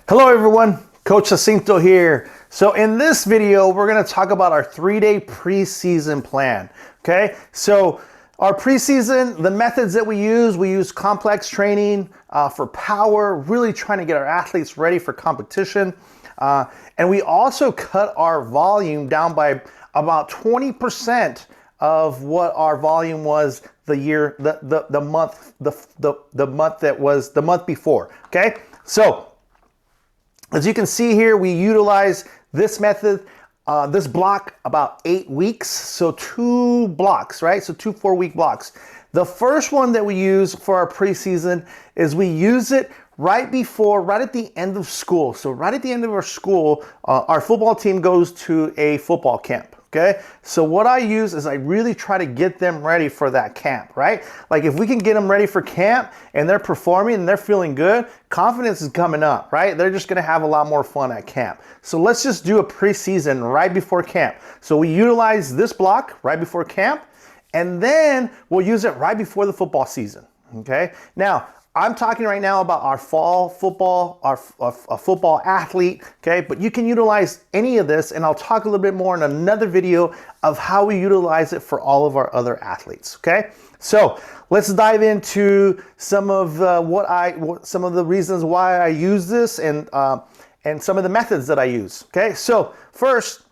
Hello everyone, Coach Jacinto here. So in this video, we're gonna talk about our 3-day preseason plan, okay? So our preseason, the methods that we use complex training for power, really trying to get our athletes ready for competition. And we also cut our volume down by about 20% of what our volume was the month that was the month before, okay? So as you can see here, we utilize this method, this block about 8 weeks. So 2 blocks, right? So 2 4-week blocks. The first one that we use for our preseason is we use it right at the end of school. So right at the end of our school, our football team goes to a football camp. Okay, so what I use is I really try to get them ready for that camp, right? Like if we can get them ready for camp and they're performing and they're feeling good, confidence is coming up, right? They're just gonna have a lot more fun at camp. So let's just do a preseason right before camp. So we utilize this block right before camp, and then we'll use it right before the football season, okay? Now, I'm talking right now about our fall football, our football athlete, okay? But you can utilize any of this, and I'll talk a little bit more in another video of how we utilize it for all of our other athletes, okay? So let's dive into some of some of the reasons why I use this and some of the methods that I use, okay? So first,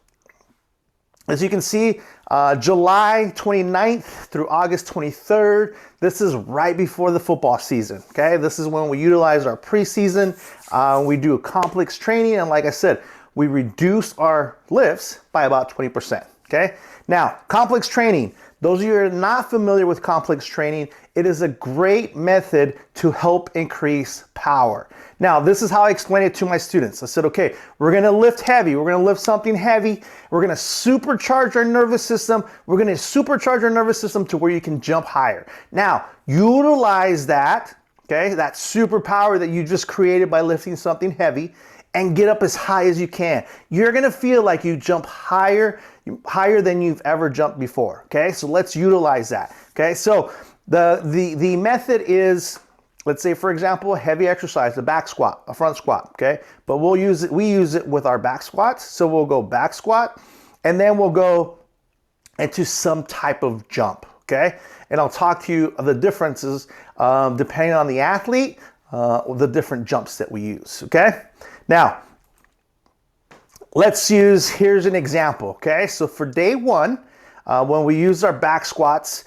as you can see, July 29th through August 23rd, this is right before the football season, okay? This is when we utilize our preseason. We do a complex training, and like I said, we reduce our lifts by about 20%, okay? Now, complex training, those of you who are not familiar with complex training, it is a great method to help increase power. Now, this is how I explain it to my students. I said, okay, we're gonna lift heavy. We're gonna lift something heavy. We're gonna supercharge our nervous system. We're gonna supercharge our nervous system to where you can jump higher. Now, utilize that, okay, that superpower that you just created by lifting something heavy, and get up as high as you can. You're gonna feel like you jump higher than you've ever jumped before, okay? So let's utilize that, okay? So the method is, let's say for example, a heavy exercise, a back squat, a front squat, okay? But we use it with our back squats. So we'll go back squat, and then we'll go into some type of jump, okay? And I'll talk to you of the differences depending on the athlete, the different jumps that we use, okay? Now, here's an example, okay? So for day one, when we use our back squats,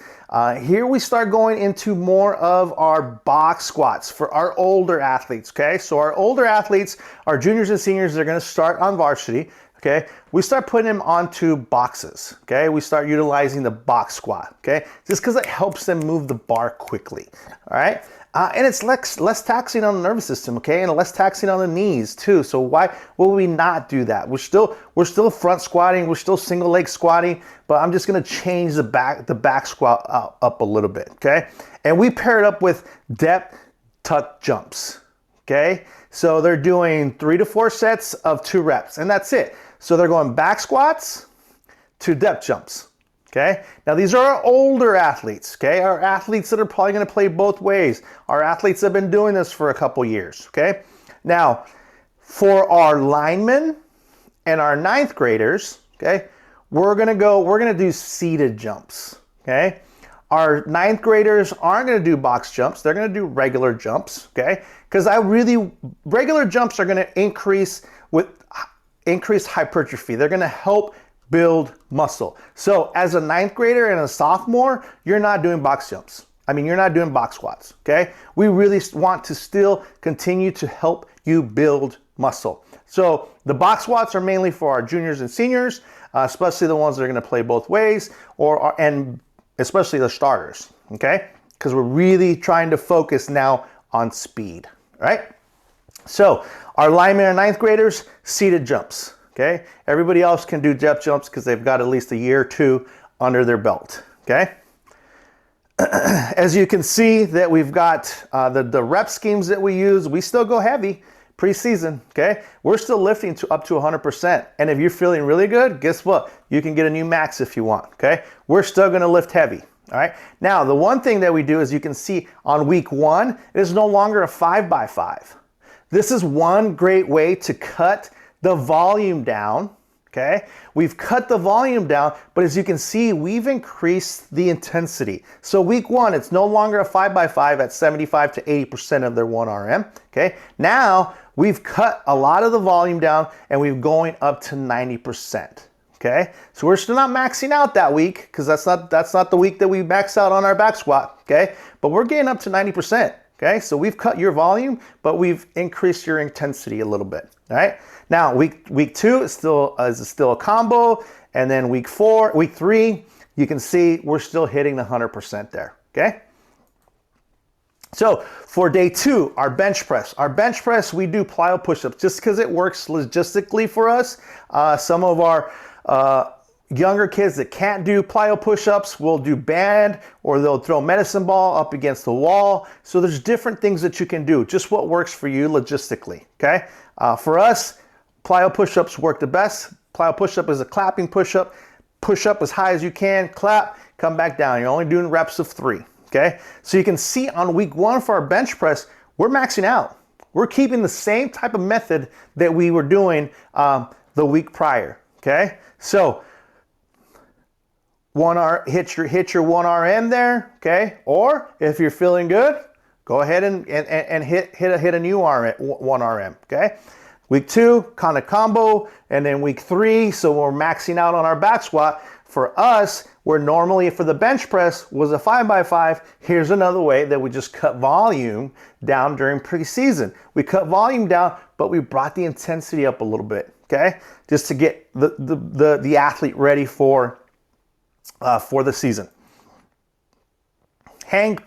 here we start going into more of our box squats for our older athletes, okay? So our older athletes, our juniors and seniors, they're gonna start on varsity, okay? We start putting them onto boxes, okay? We start utilizing the box squat, okay? Just because it helps them move the bar quickly, all right? And it's less taxing on the nervous system, okay? And less taxing on the knees too. So why would we not do that? We're still front squatting, we're still single leg squatting, but I'm just gonna change the back squat up a little bit, okay? And we pair it up with depth tuck jumps, okay? So they're doing 3 to 4 sets of 2 reps, and that's it. So they're going back squats to depth jumps. Okay, now these are our older athletes, okay? Our athletes that are probably gonna play both ways. Our athletes that have been doing this for a couple years, okay? Now, for our linemen and our 9th graders, okay, we're gonna do seated jumps, okay? Our 9th graders aren't gonna do box jumps, they're gonna do regular jumps, okay? Because regular jumps are gonna increase hypertrophy. They're gonna help build muscle. So as a 9th grader and a sophomore, you're not doing box jumps. I mean, you're not doing box squats, okay? We really want to still continue to help you build muscle. So the box squats are mainly for our juniors and seniors, especially the ones that are gonna play both ways, and especially the starters, okay? Because we're really trying to focus now on speed, right? So our linemen and 9th graders, seated jumps. Okay, everybody else can do depth jumps because they've got at least a year or 2 under their belt, okay? As you can see that we've got the rep schemes that we use, we still go heavy preseason, okay? We're still lifting up to 100%. And if you're feeling really good, guess what? You can get a new max if you want, okay? We're still gonna lift heavy, all right? Now, the one thing that we do is you can see on week 1, it is no longer a 5x5. This is one great way to cut the volume down. Okay, we've cut the volume down, but as you can see, we've increased the intensity. So week 1, it's no longer a 5x5 at 75 to 80% of their 1 RM. Okay, now we've cut a lot of the volume down and we're going up to 90%. Okay, so we're still not maxing out that week because that's not the week that we max out on our back squat. Okay, but we're getting up to 90%. Okay, so we've cut your volume, but we've increased your intensity a little bit. All right. Now week 2 is still a combo, and then week 3, you can see we're still hitting the 100% there. Okay. So for day 2, our bench press. Our bench press, we do plyo push-ups just because it works logistically for us. Some of our younger kids that can't do plyo push-ups will do band, or they'll throw medicine ball up against the wall. So there's different things that you can do, just what works for you logistically. Okay. For us, plyo push-ups work the best. Plyo push-up is a clapping push-up. Push up as high as you can, clap, come back down. You're only doing reps of 3, okay? So you can see on week 1 for our bench press, we're maxing out. We're keeping the same type of method that we were doing the week prior, okay? So hit your 1 RM there, okay? Or if you're feeling good, go ahead and hit a new 1 RM, okay? Week 2, kind of combo, and then week 3, so we're maxing out on our back squat. For us, where normally for the bench press was a 5x5, here's another way that we just cut volume down during preseason. We cut volume down, but we brought the intensity up a little bit, okay? Just to get the athlete ready for the season. Hang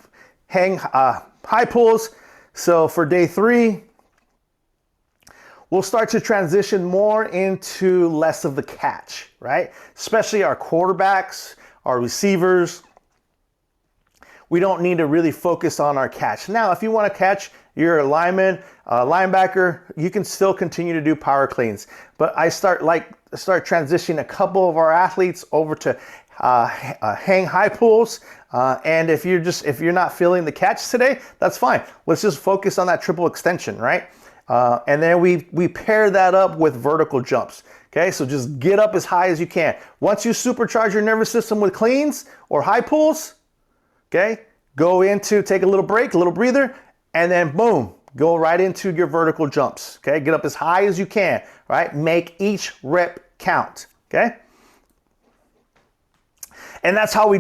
high pulls. So for day 3, we'll start to transition more into less of the catch, right? Especially our quarterbacks, our receivers. We don't need to really focus on our catch. Now, if you want to catch, you're a lineman, a linebacker, you can still continue to do power cleans. But I start transitioning a couple of our athletes over to hang high pulls. And if you're not feeling the catch today, that's fine. Let's just focus on that triple extension, right? And then we pair that up with vertical jumps. Okay, so just get up as high as you can. Once you supercharge your nervous system with cleans or high pulls, okay, take a little break, a little breather, and then boom, go right into your vertical jumps. Okay, get up as high as you can, right? Make each rep count, okay? And that's how we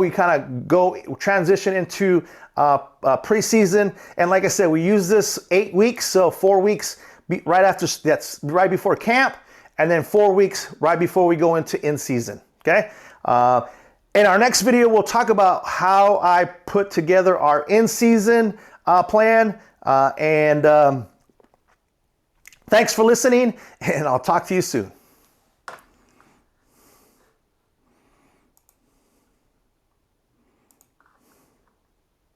kind of transition into preseason. And like I said, we use this 8 weeks, so 4 weeks that's right before camp, and then 4 weeks right before we go into in-season, okay? In our next video, we'll talk about how I put together our in-season plan, and thanks for listening, and I'll talk to you soon.